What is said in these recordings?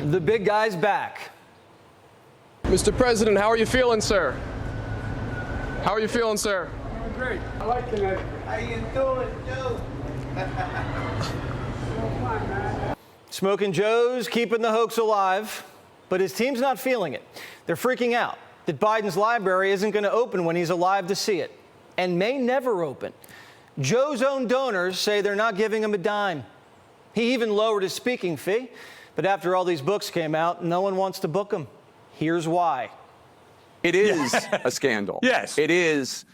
The big guy's back. Mr. President, how are you feeling, sir? How are you feeling, sir? I'm great. I like Connecticut. How you doing, Joe? Smoking Joe's keeping the hoax alive, but his team's not feeling it. They're freaking out that Biden's library isn't going to open when he's alive to see it, and may never open. Joe's own donors say they're not giving him a dime. He even lowered his speaking fee, but after all these books came out, no one wants to book him. Here's why. It is a scandal. Yes. It is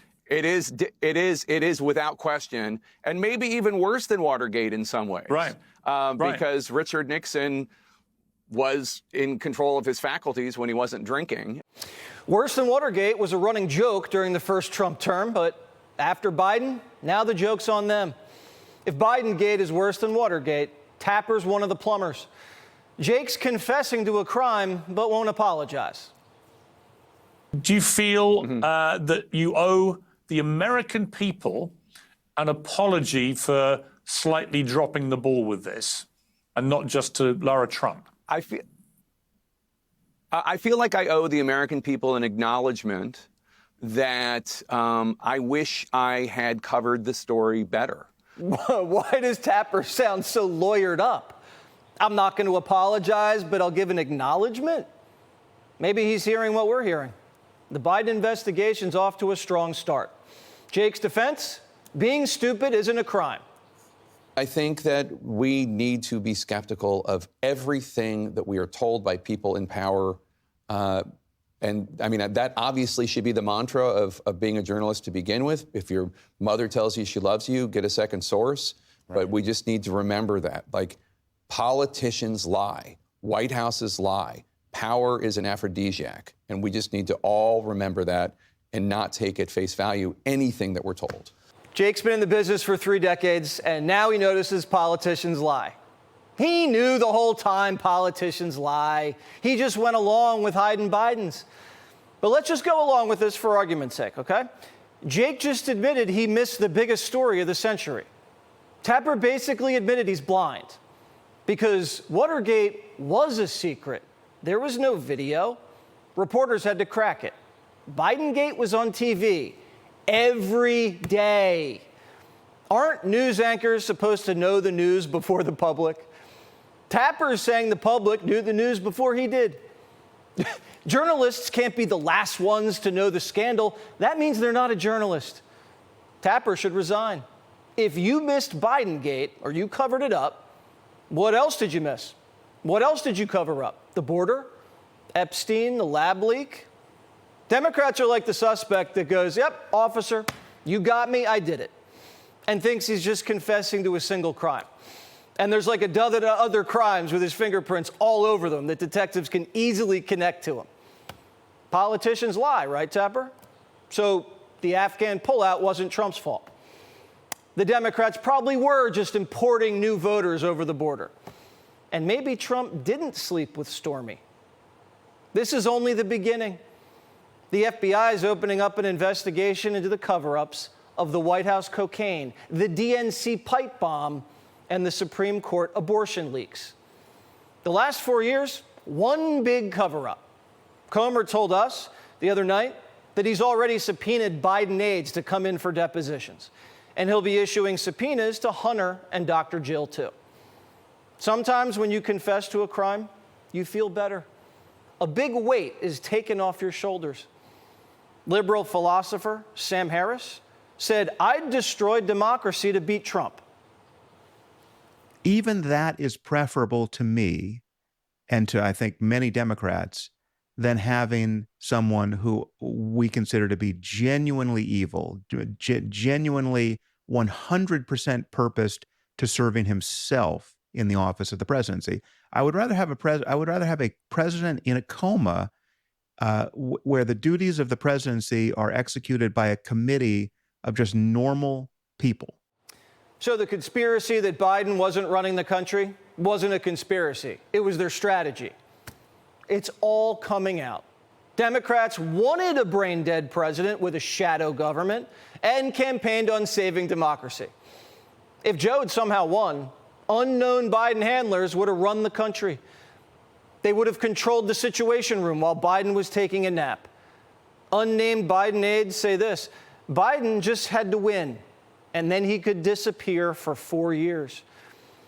without question, and maybe even worse than Watergate in some ways. Right. Because Richard Nixon was in control of his faculties when he wasn't drinking. Worse than Watergate was a running joke during the first Trump term, but after Biden, now the joke's on them. If Bidengate is worse than Watergate, Tapper's one of the plumbers. Jake's confessing to a crime but won't apologize. Do you feel that you owe the American people an apology for slightly dropping the ball with this, and not just to Lara Trump? I feel like I owe the American people an acknowledgement that I wish I had covered the story better. Why does Tapper sound so lawyered up? I'm not going to apologize, but I'll give an acknowledgement? Maybe he's hearing what we're hearing. The Biden investigation's off to a strong start. Jake's defense? Being stupid isn't a crime. I think that we need to be skeptical of everything that we are told by people in power. And I mean, that obviously should be the mantra of being a journalist to begin with. If your mother tells you she loves you, get a second source. Right. But we just need to remember that. Like, politicians lie. White Houses lie. Power is an aphrodisiac. And we just need to all remember that and not take at face value anything that we're told. Jake's been in the business for 3 decades, and now he notices politicians lie. He knew the whole time politicians lie. He just went along with hiding Biden's. But let's just go along with this for argument's sake, okay? Jake just admitted he missed the biggest story of the century. Tapper basically admitted he's blind because Watergate was a secret. There was no video. Reporters had to crack it. Bidengate was on TV every day. Aren't news anchors supposed to know the news before the public? Tapper is saying the public knew the news before he did. Journalists can't be the last ones to know the scandal. That means they're not a journalist. Tapper should resign. If you missed Bidengate or you covered it up, what else did you miss? What else did you cover up? The border? Epstein, the lab leak? Democrats are like the suspect that goes, yep, officer, you got me, I did it, and thinks he's just confessing to a single crime. And there's like a dozen other crimes with his fingerprints all over them that detectives can easily connect to him. Politicians lie, right, Tapper? So the Afghan pullout wasn't Trump's fault. The Democrats probably were just importing new voters over the border. And maybe Trump didn't sleep with Stormy. This is only the beginning. The FBI is opening up an investigation into the cover-ups of the White House cocaine, the DNC pipe bomb, and the Supreme Court abortion leaks. The last 4 years, one big cover-up. Comer told us the other night that he's already subpoenaed Biden aides to come in for depositions, and he'll be issuing subpoenas to Hunter and Dr. Jill, too. Sometimes when you confess to a crime, you feel better. A big weight is taken off your shoulders. Liberal philosopher Sam Harris said, I'd destroy democracy to beat Trump. Even that is preferable to me and to, I think, many Democrats than having someone who we consider to be genuinely evil, genuinely 100% purposed to serving himself in the office of the presidency. I would rather have a president in a coma where the duties of the presidency are executed by a committee of just normal people. So the conspiracy that Biden wasn't running the country wasn't a conspiracy. It was their strategy. It's all coming out. Democrats wanted a brain-dead president with a shadow government and campaigned on saving democracy. If Joe had somehow won, unknown Biden handlers would have run the country. They would have controlled the Situation Room while Biden was taking a nap. Unnamed Biden aides say this: Biden just had to win, and then he could disappear for 4 years.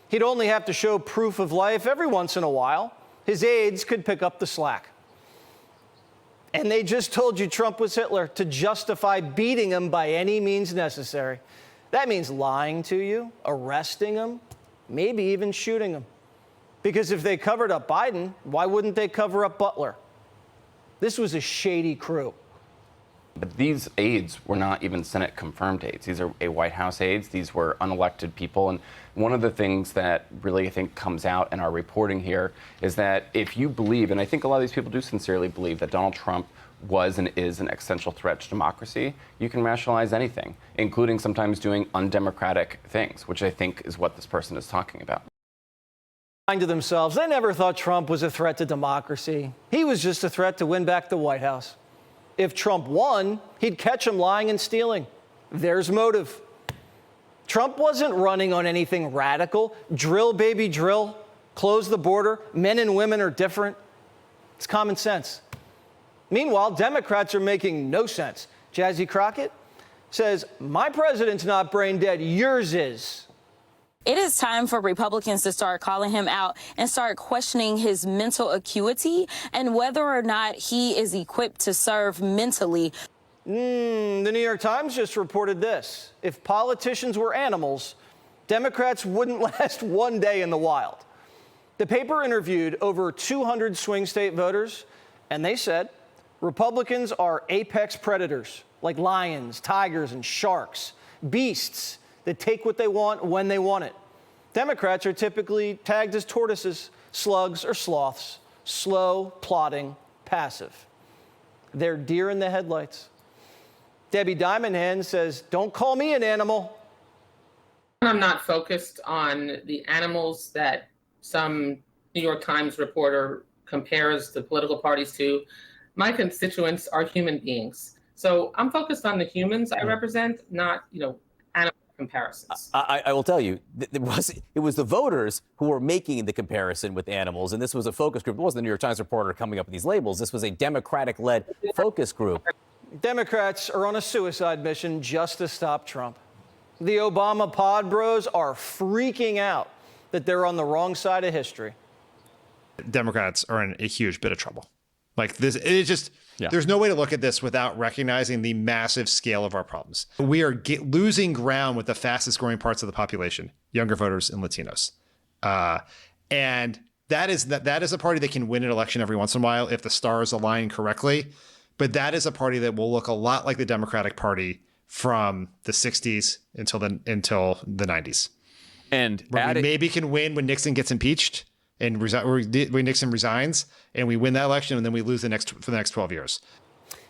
He'd only have to show proof of life every once in a while. His aides could pick up the slack. And they just told you Trump was Hitler to justify beating him by any means necessary. That means lying to you, arresting him, maybe even shooting him. Because if they covered up Biden, why wouldn't they cover up Butler? This was a shady crew. But these aides were not even Senate-confirmed aides. These are White House aides. These were unelected people. And one of the things that really, I think, comes out in our reporting here is that if you believe, and I think a lot of these people do sincerely believe, that Donald Trump was and is an existential threat to democracy, you can rationalize anything, including sometimes doing undemocratic things, which I think is what this person is talking about. To themselves, they never thought Trump was a threat to democracy. He was just a threat to win back the White House. If Trump won, he'd catch him lying and stealing. There's motive. Trump wasn't running on anything radical. Drill, baby, drill. Close the border. Men and women are different. It's common sense. Meanwhile, Democrats are making no sense. Jazzy Crockett says, my president's not brain dead, yours is. It is time for Republicans to start calling him out and start questioning his mental acuity and whether or not he is equipped to serve mentally. The New York Times just reported this: if politicians were animals, Democrats wouldn't last one day in the wild. The paper interviewed over 200 swing state voters, and they said Republicans are apex predators, like lions, tigers, and sharks, beasts that take what they want when they want it. Democrats are typically tagged as tortoises, slugs, or sloths, slow, plodding, passive. They're deer in the headlights. Debbie Diamondhand says, don't call me an animal. I'm not focused on the animals that some New York Times reporter compares the political parties to. My constituents are human beings. So I'm focused on the humans I represent, not, animal comparisons. I will tell you, it was the voters who were making the comparison with animals, and this was a focus group. It wasn't the New York Times reporter coming up with these labels. This was a Democratic-led focus group. Democrats are on a suicide mission just to stop Trump. The Obama pod bros are freaking out that they're on the wrong side of history. Democrats are in a huge bit of trouble. Like this, it's just, there's no way to look at this without recognizing the massive scale of our problems. We are losing ground with the fastest growing parts of the population, younger voters and Latinos. And that is a party that can win an election every once in a while if the stars align correctly. But that is a party that will look a lot like the Democratic Party from the 60s until the 90s. And where we maybe can win when Nixon gets impeached and when Nixon resigns, and we win that election, and then we lose for the next 12 years.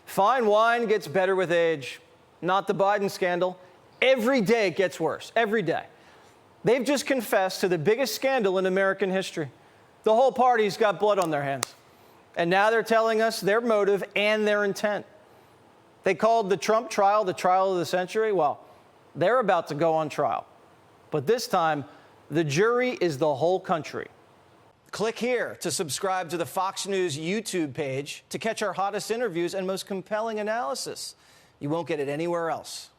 Fine wine gets better with age. Not the Biden scandal. Every day it gets worse. Every day. They've just confessed to the biggest scandal in American history. The whole party's got blood on their hands. And now they're telling us their motive and their intent. They called the Trump trial the trial of the century. Well, they're about to go on trial. But this time, the jury is the whole country. Click here to subscribe to the Fox News YouTube page to catch our hottest interviews and most compelling analysis. You won't get it anywhere else.